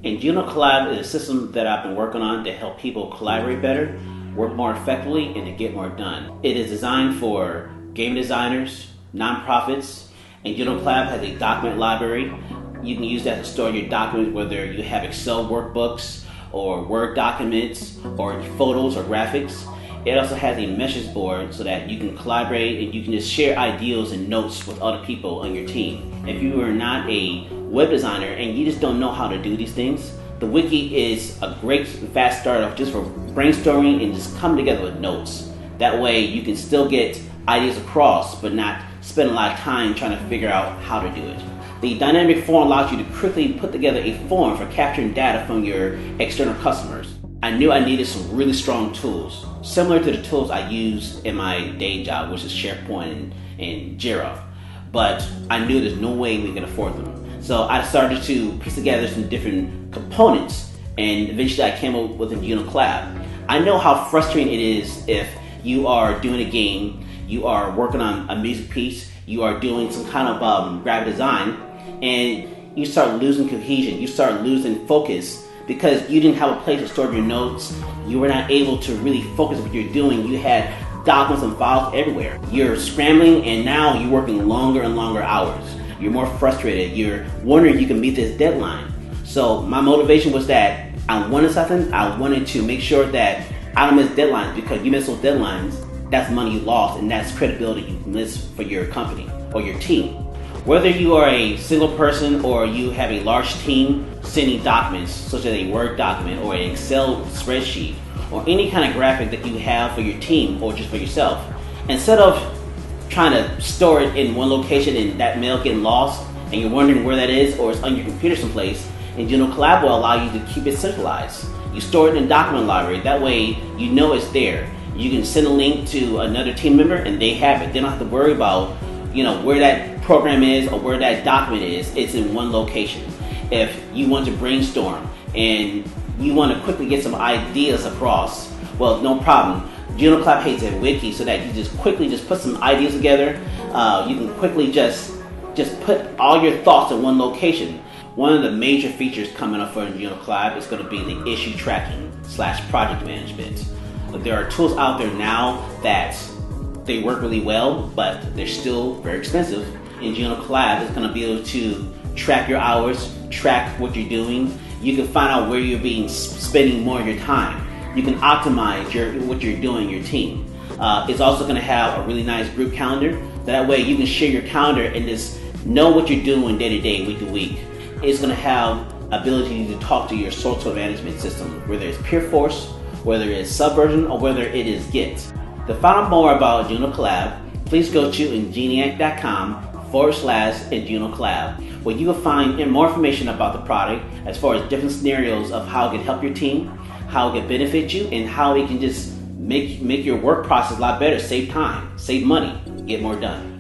And Juno Collab is a system that I've been working on to help people collaborate better, work more effectively, and to get more done. It is designed for game designers, nonprofits, and Juno Collab has a document library. You can use that to store your documents, whether you have Excel workbooks or Word documents or photos or graphics. It also has a message board so that you can collaborate and you can just share ideas and notes with other people on your team. If you are not a web designer and you just don't know how to do these things, the wiki is a great fast start just for brainstorming and just coming together with notes. That way you can still get ideas across but not spend a lot of time trying to figure out how to do it. The dynamic form allows you to quickly put together a form for capturing data from your external customers. I knew I needed some really strong tools, similar to the tools I use in my day job, which is SharePoint and Jira. But I knew there's no way we could afford them. So I started to piece together some different components, and eventually I came up with a Juno Collab. I know how frustrating it is if you are doing a game, you are working on a music piece, you are doing some kind of graphic design, and you start losing cohesion, you start losing focus because you didn't have a place to store your notes. You were not able to really focus on what you're doing. You had documents and files everywhere. You're scrambling and now you're working longer and longer hours. You're more frustrated. You're wondering if you can meet this deadline. So my motivation was that I wanted something. I wanted to make sure that I don't miss deadlines, because you miss those deadlines, that's money you lost and that's credibility you miss for your company or your team. Whether you are a single person or you have a large team sending documents such as a Word document or an Excel spreadsheet or any kind of graphic that you have for your team or just for yourself, instead of trying to store it in one location and that mail getting lost and you're wondering where that is or it's on your computer someplace, and Juno Collab will allow you to keep it centralized. You store it in a document library. That way you know it's there. You can send a link to another team member and they have it. They don't have to worry about where that program is or where that document is. It's in one location. If you want to brainstorm and you want to quickly get some ideas across, well, no problem. Juno Collab has a wiki so that you just quickly put some ideas together. You can quickly just put all your thoughts in one location. One of the major features coming up for Juno Collab is going to be the issue tracking / project management. There are tools out there now that they work really well, but they're still very expensive. And Juno Collab is going to be able to track your hours, track what you're doing. You can find out where you're spending more of your time. You can optimize what you're doing, your team. It's also going to have a really nice group calendar. That way you can share your calendar and just know what you're doing day to day, week to week. It's going to have ability to talk to your social management system, whether it's Peerforce, whether it's Subversion, or whether it is Git. To find out more about Juno Collab, please go to ingeniac.com/Juno Collab, where you will find more information about the product as far as different scenarios of how it can help your team, how it can benefit you, and how it can just make your work process a lot better, save time, save money, get more done.